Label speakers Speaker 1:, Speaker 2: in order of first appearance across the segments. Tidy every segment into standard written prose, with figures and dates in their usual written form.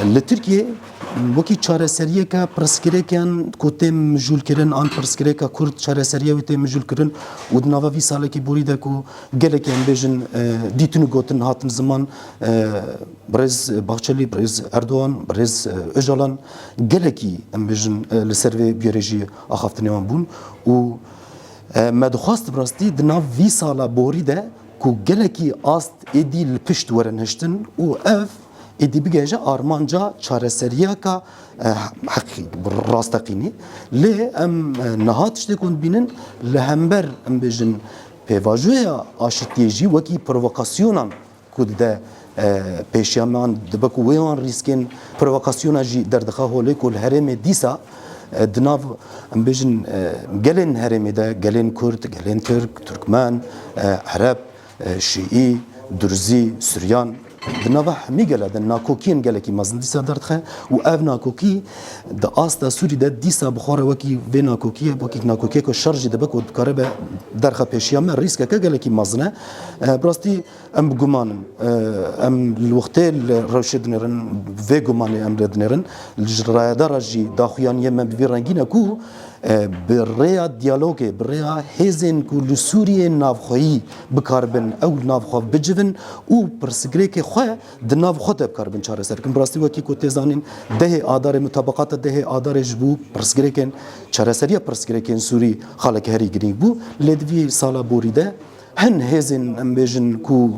Speaker 1: لترکیه وکی چارەسەریە که پرسکرێکیان کو تێ مژولکردن آن پرسکرێکە کورد چارەسەریە و تێ مژولکردن و ناوە وی ساڵێکی بوریدا و gelekیان بێژن دیتون و گوتن هاتن زمان برێز باخچەلی برێز ئەردوان برێز ئۆژاڵان gelekî em bêjin li ser vê biyêrêjiyê axaftinêwan bûn û me dixwast bi rastî di nav vî sala borî de ku gelekî ast êdî li pişt werin hiştin û ev êdî bigêje armanca çareseriya ka rastaqînî lê em niha tiştê ku bînin li hember em bêjin pêvajoya aşitiyê jî wekî provokasyonan ku dide pêşiyaman dibe ku wê wan rîskên provokasyona jî derdixa holê ku li herêmê dîsa di nav em bêjin gelên herêmê de gelên Kurd, gelên Türk, Türkmen, Ereb, Şîî, Durzî, Süryan di nava hemî gele de nakokiyên gelekî mezin dîsa derdixe û ev nakokî di asta Sûrî de dîsa bixware wekî vê nakokiyê wekî nakokiyê ku şer jî dibe ku dikare be derxe pêşiya me rîskeke gelekî mezin e bi rastî em bigumanin em li wextê li rewşê dinêrin vê gumanê em lê dinêrin ji rayedara jî daxuyaniyê me bi vê rengîn e ku bi rêya diyalogê bi rêya hêzên ku li Sûriyê navxweyî bikarbin ew navxwe bicivin û pirsgirêkê xwe di nav xwe de bikarbin çareserkin bi rastî wekî ku tê zanîn dehê adarê mutabaqata dehê adarê ji bo pirsgirêkên çareseriya pirsgirêkên Sûrî xaleke herî girîng bû lê di vî sala borî de hin hêzên em bêjin ku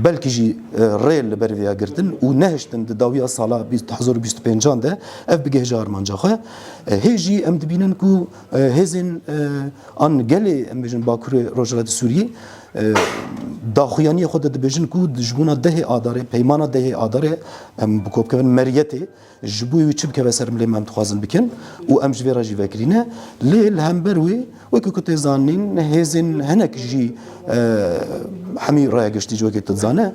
Speaker 1: belkî jî rê li ber vêya girtin û nehiştin di dawiya sala 2025 de ev bigêje armanca xwe hê jî em dibînin ku hêzên an gelê em bêjin Bakurê Rojhilatê Sûriyê daxuyaniyê xwe de dibêjin ku ji bûna dehê adarê peymana dehê adarê em bi kopkevin meriyetê ji bo wî çi bikeve ser milê me em dixwazin bikin û em ji vê re jî vekirîne lê li hember wê wekî ku tê zanîn hêzên hinek jî hemî raya geştî ji wekî tu dizane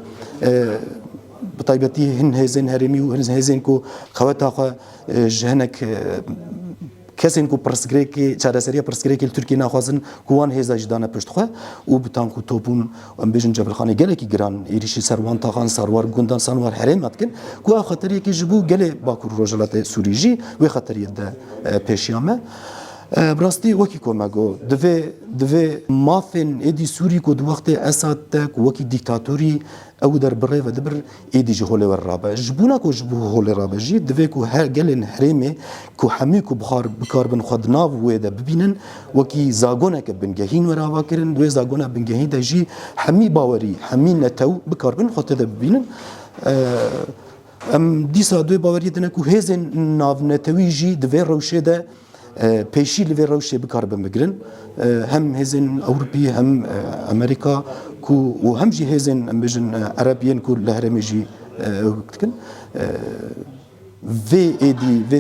Speaker 1: bi taybetî hin hêzên herêmî û hin hêzên ku xeweta xwe ji hinek kesên ku pirsgirêkê çareseriya pirsgirêkê li Tirkiyeyê naxwazin ku wan hêza jî dane pişt xwe û bi tan ku topûn em bêjin Cebilxanê gelekî giran êrişî ser wan taxan ser war gundan san war herêma dikin ku ev xeteriyekê ji bo gelê Bakur Rojhilatê Sûrî jî wê xeteriyê de pêşiya me bi rastî wekî ku me got divê mafên êdî Sûrî ku di wextê Esad de ku wekî dîktatorî ew derbirê ve dibir êdî ji holê we rabe ji bûna ku ji bo holê rabe jî divê ku her gelên herêmê ku hemî ku bikarbin xwe di nav wê de bibînin wekî zagoneke bingehîn we rava kirin wê zagona bingehîn de jî hemî bawerî hemî netew bikarbin xwe tê de bibînin em dîsa duê baweriyê dine ku hêzên navnetewî jî di vê rewşê de pêşî li vê rewşê bikarbin bigirin hem hêzên Ewropî hem Amerîka ku û hem jî hêzên em bêjin Erebiyên ku li herêmê jî dikin vê êdî vê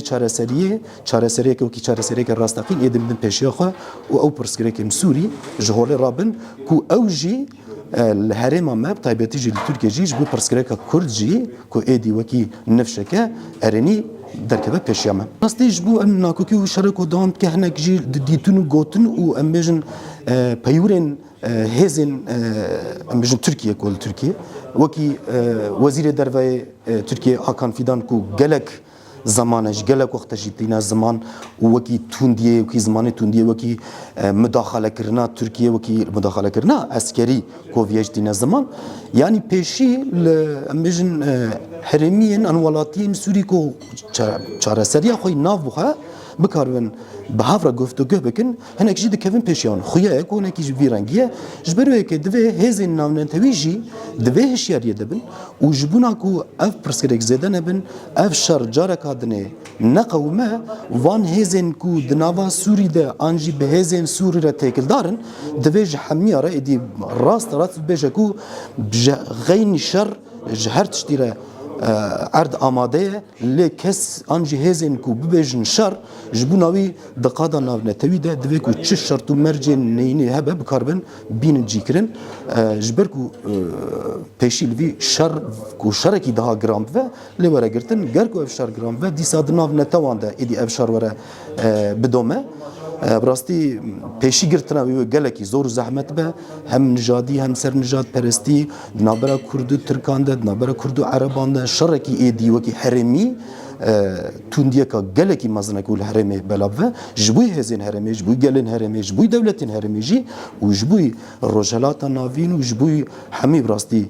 Speaker 1: çareseriyekê wekî çareseriyeke rastaqîn êdî bidin pêşiya xwe û ew pirsgirêkên Sûrî ji holê rabin ku ew jî li herêma me bi taybetî jî li Tirkiye jî ji bo pirsgirêka Kurd jî ku êdî wekî nifşeke erênî derkeve pêşiya me. Rastî ji bo em nakokî û şerek û dawam dike hinek jî dîtin û gotin û em bêjin peywirên hêzên em bêjin Tirkiye ku li Tirkiye wekî Wezîrê Derveyê Tirkiye Hakan Fidan ku gelek zamane ji gelek wexte jî tîne ziman û wekî tundiyê wekî zimanê tundiyê wekî müdaxalekirina Tirkiye wekî müdaxalekirina eskerî koviyê jî tîne ziman yanî pêşî li em bêjin herêmiyên an welatiyên Sûrî ku çareseriya xwe nav bixwe bikarbin bi havra guftugû bikin hinek jî dikevin pêşiyan xuya ku hinekî ji vî rengî ye ji ber wê divê hêzên navnetewî jî divê hişyariyê dibin û ji bûna ku ev pirsgirêk zêde nebin ev şer careka dinê neqewime van hêzên ku di nava Sûrî de an jî bi hêzên Sûrî re têkildarin divê ji hemiya re êdî rast bêje ku ji xeynî şer ji her tiştî re erd amade ye lê kes an jî hêzên ku bibêjin şer ji bo navî diqada navnetewî de divê ku çi şert û mercên neyînê hebe bikarbin bînin cîkirin ji ber ku pêşî li vî şer ku şerekî daha giran bibe lê were girtin ger ku ev şer giran bibe dîsa di nav netewan de êdî ev şer were bidome براستی پیشی گرتنا و گلکی زور زحمت به هم نژادی هم سر نژاد پرستی نابرا کرد و ترکان ده نابرا کرد و عربان ده شرکی ایدی وکی حرمی توندیه که گلکی مزنه کول حرمی بلابه جبوی هزین حرمی جبوی گلن حرمی جبوی دولتین حرمی جی و جبوی روجلات ناوین و جبوی همی براستی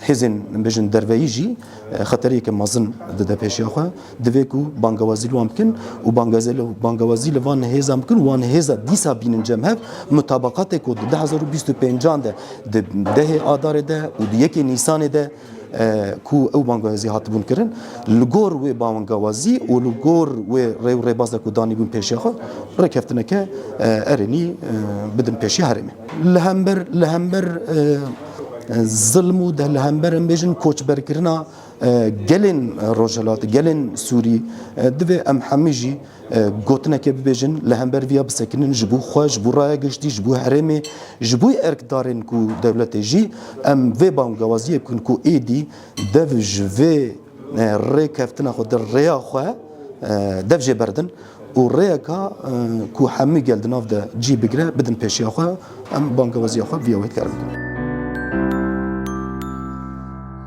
Speaker 1: هزین بجن درویی جی خطری که مزن ده پیشی آخه دوی کو بانگوازی لوام کن و بانگوازی لوان هزام کن وان هزا دیسا بینن جمع مطابقات کو 2025 ده آدار ده و دیگه نیسان ده کو او بانگوازی هاتبون کرن لگور و بانگوازی و لگور و ری باز کو دانی بون پیشی آخه رکفتنه که ارنی بدن پیشی هرمی لهمبر ظلم و ده لهمبرم بيجن كوچ بركرنا گلن روجلات گلن سوري دوی ام هميجي گوتنا که بيجن لهمبر ويا بسكنن جبو خوش جبو رايا گشتي جبو حرمي جبو ارك دارن كو دولت جي ام في بانگوازي كن كو ايدي دفج في ريكفتنا خود الريا خو دفج بردن و ريكا كو همي گلدناف ده جي بگره بدن پیشي خو ام بانگوازي خو ويا ويت كردن